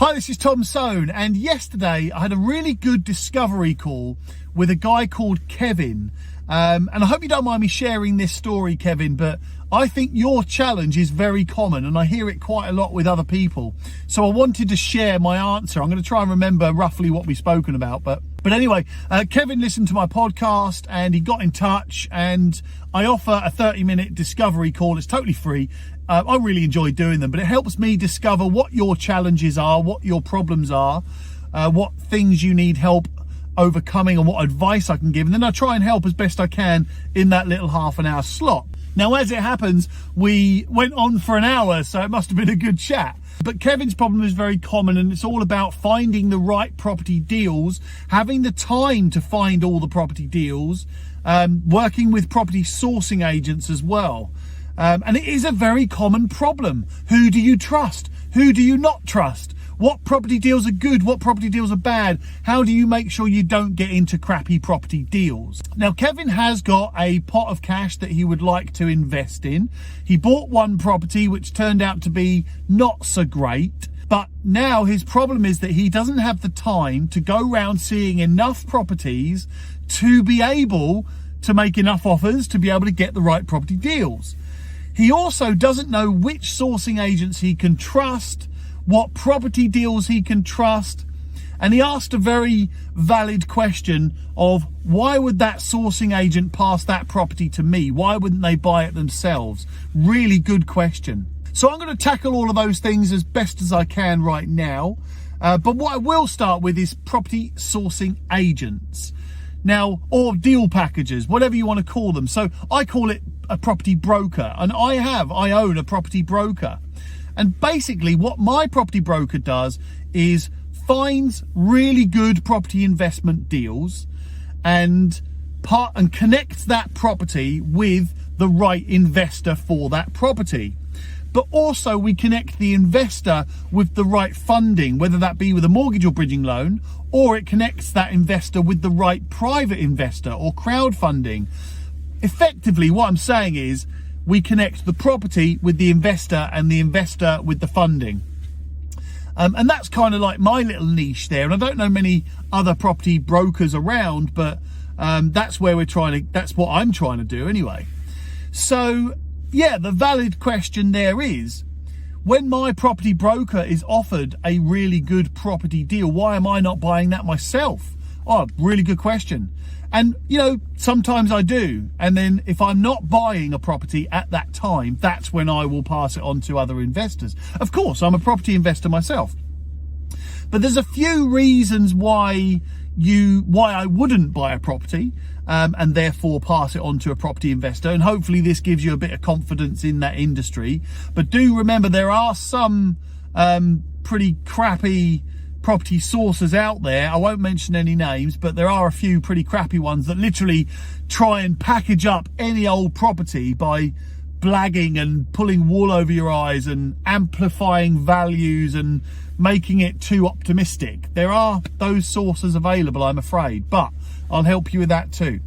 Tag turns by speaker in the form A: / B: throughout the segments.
A: Hi, this is Tom Soane, and yesterday I had a really good discovery call with a guy called Kevin. And I hope you don't mind me sharing this story, Kevin, but I think your challenge is very common and I hear it quite a lot with other people. So I wanted to share my answer. I'm going to try and remember roughly what we've spoken about. But anyway, Kevin listened to my podcast and he got in touch, and I offer a 30-minute discovery call. It's totally free. I really enjoy doing them, but it helps me discover what your challenges are, what your problems are, what things you need help overcoming, and what advice I can give, and then I try and help as best I can in that little half an hour slot. Now, as it happens, we went on for an hour, so it must have been a good chat. But Kevin's problem is very common, and it's all about finding the right property deals, having the time to find all the property deals, working with property sourcing agents as well. And it is a very common problem. Who do you trust? Who do you not trust? What property deals are good? What property deals are bad? How do you make sure you don't get into crappy property deals? Now, Kevin has got a pot of cash that he would like to invest in. He bought one property which turned out to be not so great. But now his problem is that he doesn't have the time to go around seeing enough properties to be able to make enough offers to be able to get the right property deals. He also doesn't know which sourcing agents he can trust, what property deals he can trust. And he asked a very valid question of, why would that sourcing agent pass that property to me? Why wouldn't they buy it themselves? Really good question. So I'm going to tackle all of those things as best as I can right now. But what I will start with is property sourcing agents. Now, or deal packages, whatever you want to call them. So I call it a property broker, and I own a property broker. And basically what my property broker does is finds really good property investment deals and connects that property with the right investor for that property. But also we connect the investor with the right funding, whether that be with a mortgage or bridging loan, or it connects that investor with the right private investor or crowdfunding. Effectively, what I'm saying is we connect the property with the investor and the investor with the funding. And that's kind of like my little niche there. And I don't know many other property brokers around, but that's what I'm trying to do anyway. So yeah, the valid question there is, when my property broker is offered a really good property deal, why am I not buying that myself? Oh, really good question. And, you know, sometimes I do. And then if I'm not buying a property at that time, that's when I will pass it on to other investors. Of course, I'm a property investor myself. But there's a few reasons why I wouldn't buy a property and therefore pass it on to a property investor. And hopefully this gives you a bit of confidence in that industry. But do remember, there are some pretty crappy property sources out there. I won't mention any names, but there are a few pretty crappy ones that literally try and package up any old property by blagging and pulling wool over your eyes and amplifying values and making it too optimistic. There are those sources available, I'm afraid, but I'll help you with that too.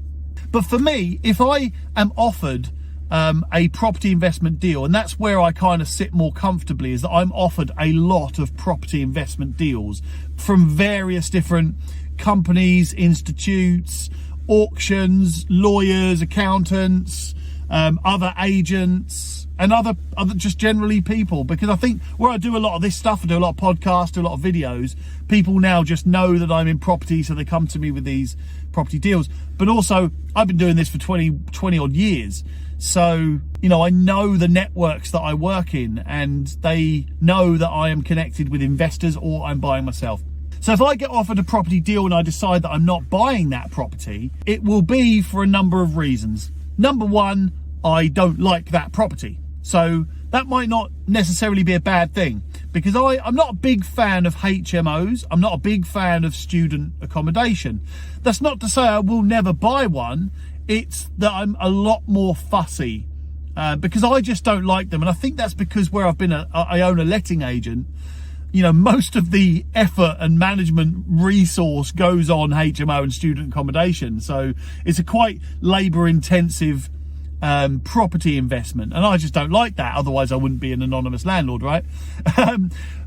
A: But for me, if I am offered a property investment deal, and that's where I kind of sit more comfortably, is that I'm offered a lot of property investment deals from various different companies, institutes, auctions, lawyers, accountants, other agents, and other just generally people. Because I think where I do a lot of this stuff, I do a lot of podcasts, do a lot of videos, people now just know that I'm in property, so they come to me with these property deals. But also, I've been doing this for 20 odd years. So, you know, I know the networks that I work in, and they know that I am connected with investors or I'm buying myself. So if I get offered a property deal and I decide that I'm not buying that property, it will be for a number of reasons. Number one, I don't like that property. So that might not necessarily be a bad thing, because I'm not a big fan of HMOs. I'm not a big fan of student accommodation. That's not to say I will never buy one. It's that I'm a lot more fussy because I just don't like them. And I think that's because where I own a letting agent, you know, most of the effort and management resource goes on HMO and student accommodation. So it's a quite labour intensive property investment. And I just don't like that. Otherwise I wouldn't be an anonymous landlord, right?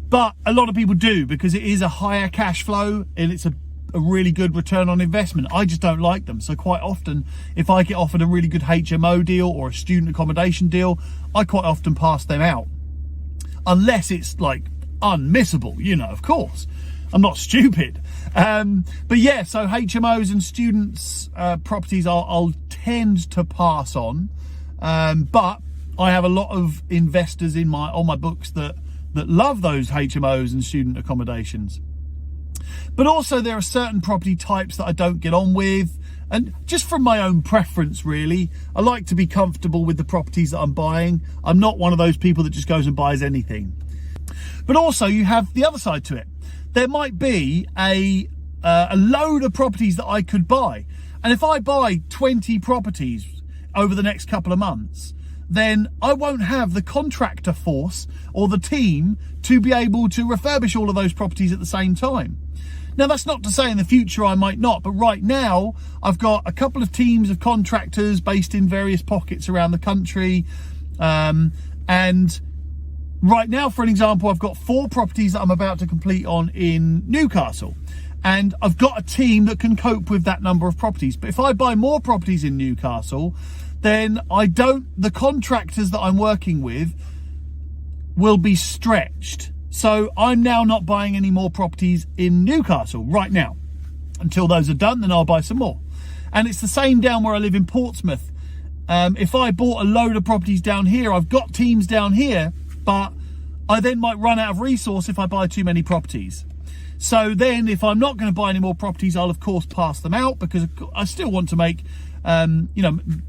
A: But a lot of people do, because it is a higher cash flow and it's a really good return on investment. I just don't like them. So quite often, if I get offered a really good HMO deal or a student accommodation deal, I quite often pass them out. Unless it's like unmissable, you know, of course. I'm not stupid. But yeah, so HMOs and students' properties I'll tend to pass on. But I have a lot of investors on my books that love those HMOs and student accommodations. But also there are certain property types that I don't get on with, and just from my own preference really, I like to be comfortable with the properties that I'm buying. I'm not one of those people that just goes and buys anything. But also you have the other side to it. There might be a load of properties that I could buy, and if I buy 20 properties over the next couple of months, then I won't have the contractor force or the team to be able to refurbish all of those properties at the same time. Now, that's not to say in the future I might not, but right now I've got a couple of teams of contractors based in various pockets around the country. And right now, for an example, I've got 4 properties that I'm about to complete on in Newcastle. And I've got a team that can cope with that number of properties. But if I buy more properties in Newcastle, then the contractors that I'm working with will be stretched. So I'm now not buying any more properties in Newcastle right now. Until those are done, then I'll buy some more. And it's the same down where I live in Portsmouth. If I bought a load of properties down here, I've got teams down here, but I then might run out of resource if I buy too many properties. So then if I'm not going to buy any more properties, I'll of course pass them out, because I still want to make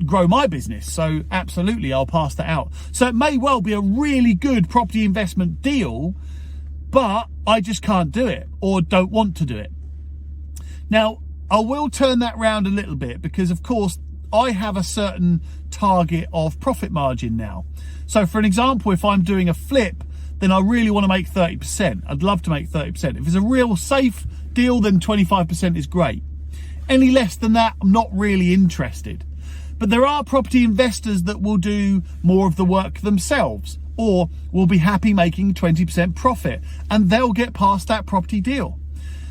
A: grow my business. So absolutely, I'll pass that out. So it may well be a really good property investment deal, but I just can't do it or don't want to do it. Now, I will turn that round a little bit, because of course I have a certain target of profit margin now. So for an example, if I'm doing a flip, then I really want to make 30%. I'd love to make 30%. If it's a real safe deal, then 25% is great. Any less than that, I'm not really interested. But there are property investors that will do more of the work themselves, or will be happy making 20% profit, and they'll get past that property deal.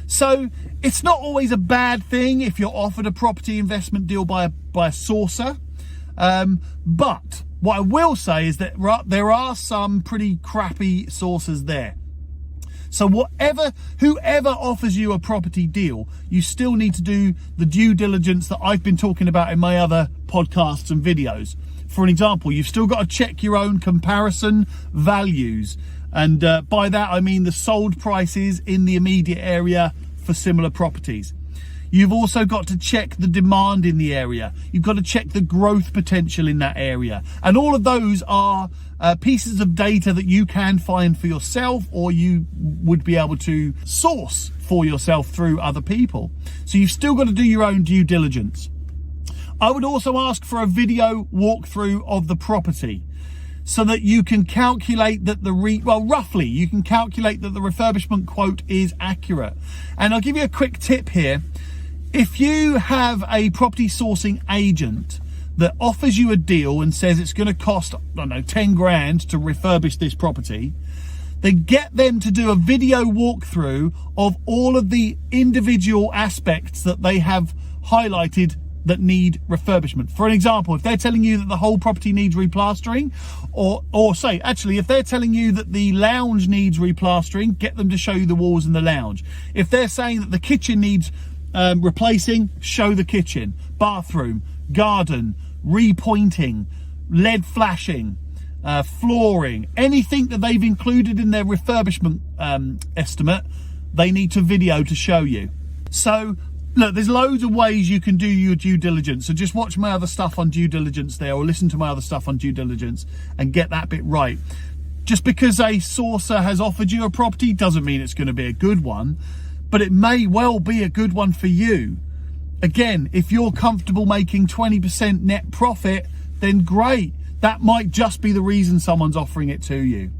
A: So it's not always a bad thing if you're offered a property investment deal by a sourcer. But what I will say is that there are some pretty crappy sources there. So whoever offers you a property deal, you still need to do the due diligence that I've been talking about in my other podcasts and videos. For an example, you've still got to check your own comparison values. And by that, I mean the sold prices in the immediate area for similar properties. You've also got to check the demand in the area. You've got to check the growth potential in that area. And all of those are pieces of data that you can find for yourself, or you would be able to source for yourself through other people. So you've still got to do your own due diligence. I would also ask for a video walkthrough of the property, so that you can calculate that roughly you can calculate that the refurbishment quote is accurate. And I'll give you a quick tip here. If you have a property sourcing agent that offers you a deal and says it's going to cost, I don't know, 10 grand to refurbish this property, then get them to do a video walkthrough of all of the individual aspects that they have highlighted that need refurbishment. For an example, if they're telling you that the whole property needs replastering, or say, actually, if they're telling you that the lounge needs replastering, get them to show you the walls in the lounge. If they're saying that the kitchen needs replacing, show the kitchen, bathroom, garden, repointing, LED flashing, flooring, anything that they've included in their refurbishment estimate, they need to video to show you. So look, there's loads of ways you can do your due diligence. So just watch my other stuff on due diligence there, or listen to my other stuff on due diligence and get that bit right. Just because a sourcer has offered you a property doesn't mean it's going to be a good one, but it may well be a good one for you. Again, if you're comfortable making 20% net profit, then great. That might just be the reason someone's offering it to you.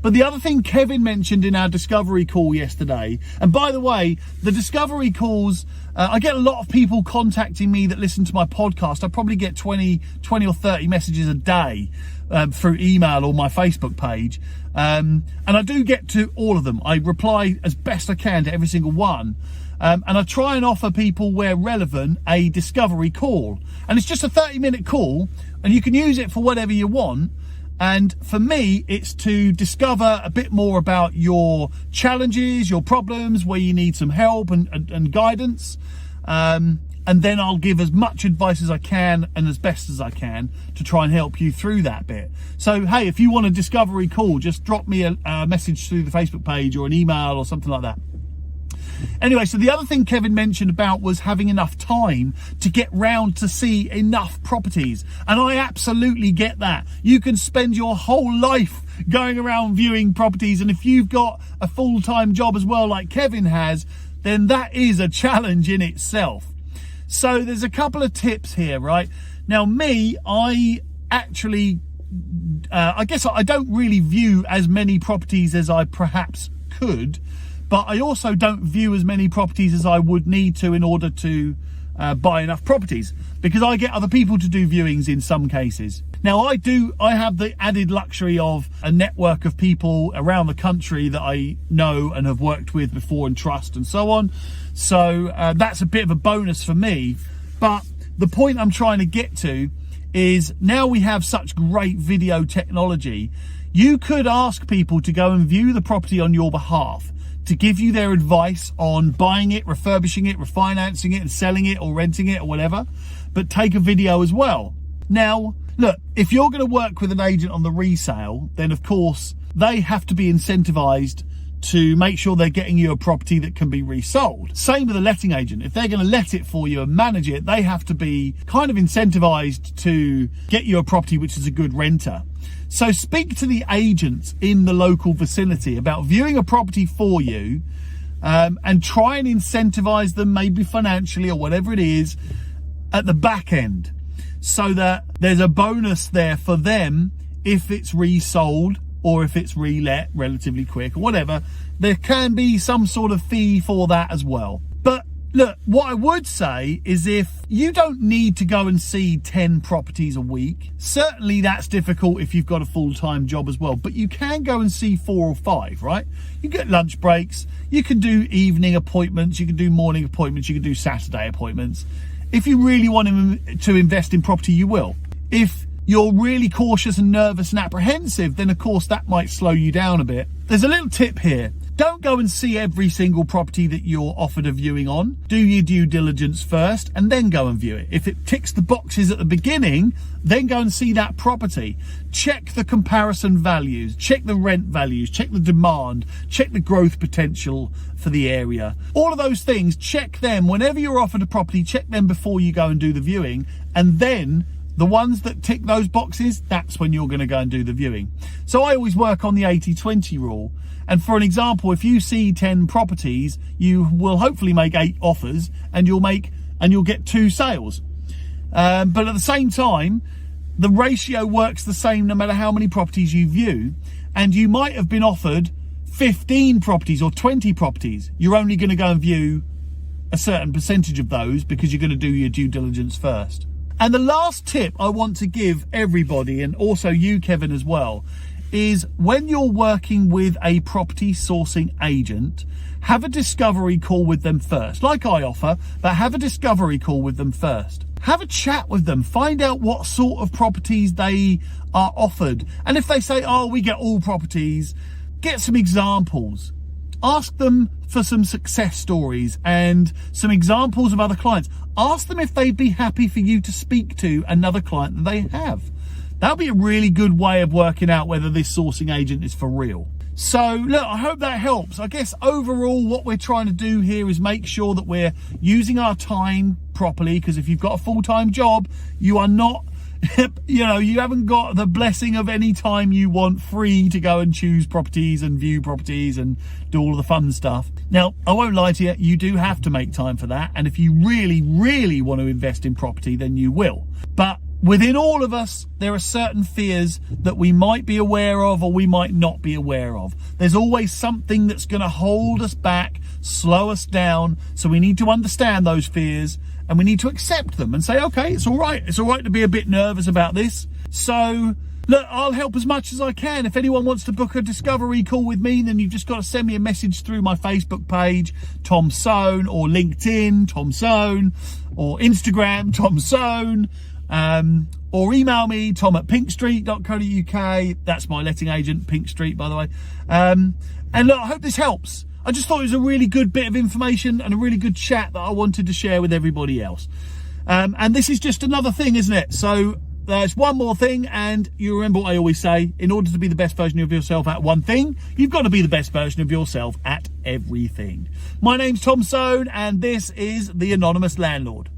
A: But the other thing Kevin mentioned in our discovery call yesterday, and by the way, the discovery calls, I get a lot of people contacting me that listen to my podcast. I probably get 20 or 30 messages a day through email or my Facebook page. And I do get to all of them. I reply as best I can to every single one. And I try and offer people, where relevant, a discovery call. And it's just a 30-minute call, and you can use it for whatever you want. And for me, it's to discover a bit more about your challenges, your problems, where you need some help and guidance. And then I'll give as much advice as I can and as best as I can to try and help you through that bit. So, hey, if you want a discovery call, just drop me a message through the Facebook page or an email or something like that. Anyway, so the other thing Kevin mentioned about was having enough time to get round to see enough properties. And I absolutely get that. You can spend your whole life going around viewing properties. And if you've got a full-time job as well, like Kevin has, then that is a challenge in itself. So there's a couple of tips here, right? Now, me, I actually, I guess I don't really view as many properties as I perhaps could. But I also don't view as many properties as I would need to in order to buy enough properties, because I get other people to do viewings in some cases. Now I have the added luxury of a network of people around the country that I know and have worked with before and trust and so on. So that's a bit of a bonus for me. But the point I'm trying to get to is, now we have such great video technology, you could ask people to go and view the property on your behalf, to give you their advice on buying it, refurbishing it, refinancing it and selling it or renting it or whatever, but take a video as well. Now, look, if you're going to work with an agent on the resale, then of course they have to be incentivized to make sure they're getting you a property that can be resold. Same with a letting agent. If they're going to let it for you and manage it, they have to be kind of incentivized to get you a property which is a good renter. So speak to the agents in the local vicinity about viewing a property for you, and try and incentivize them, maybe financially or whatever it is, at the back end, so that there's a bonus there for them if it's resold or if it's relet relatively quick or whatever. There can be some sort of fee for that as well. But look, what I would say is, if you don't need to go and see 10 properties a week, certainly that's difficult if you've got a full-time job as well, but you can go and see 4 or 5, right? You get lunch breaks, you can do evening appointments, you can do morning appointments, you can do Saturday appointments. If you really want to invest in property, you will. If you're really cautious and nervous and apprehensive, then of course that might slow you down a bit. There's a little tip here. Don't go and see every single property that you're offered a viewing on. Do your due diligence first and then go and view it. If it ticks the boxes at the beginning, then go and see that property. Check the comparison values, check the rent values, check the demand, check the growth potential for the area. All of those things, check them. Whenever you're offered a property, check them before you go and do the viewing. And then the ones that tick those boxes, that's when you're going to go and do the viewing. So I always work on the 80-20 rule. And for an example, if you see 10 properties, you will hopefully make 8 offers and you'll get 2 sales. But at the same time, the ratio works the same no matter how many properties you view. And you might have been offered 15 properties or 20 properties. You're only going to go and view a certain percentage of those because you're going to do your due diligence first. And the last tip I want to give everybody, and also you, Kevin, as well, is when you're working with a property sourcing agent, have a discovery call with them first, like I offer, but have a discovery call with them first. Have a chat with them, find out what sort of properties they are offered. And if they say, oh, we get all properties, get some examples. Ask them for some success stories and some examples of other clients. Ask them if they'd be happy for you to speak to another client that they have. That'll be a really good way of working out whether this sourcing agent is for real. So look, I hope that helps. I guess overall what we're trying to do here is make sure that we're using our time properly, because if you've got a full-time job, you are not, you haven't got the blessing of any time you want free to go and choose properties and view properties and do all of the fun stuff. Now, I won't lie to you, you do have to make time for that. And if you really, really want to invest in property, then you will. But within all of us, there are certain fears that we might be aware of or we might not be aware of. There's always something that's going to hold us back, slow us down. So we need to understand those fears and we need to accept them and say, okay, it's all right. It's all right to be a bit nervous about this. So look, I'll help as much as I can. If anyone wants to book a discovery call with me, then you've just got to send me a message through my Facebook page, Tom Soane, or LinkedIn, Tom Soane, or Instagram, Tom Soane, or email me, tom@pinkstreet.co.uk. That's my letting agent, Pink Street, by the way. And look, I hope this helps. I just thought it was a really good bit of information and a really good chat that I wanted to share with everybody else. And this is just another thing, isn't it? So there's one more thing, and you remember what I always say, in order to be the best version of yourself at one thing, you've got to be the best version of yourself at everything. My name's Tom Soane, and this is The Anonymous Landlord.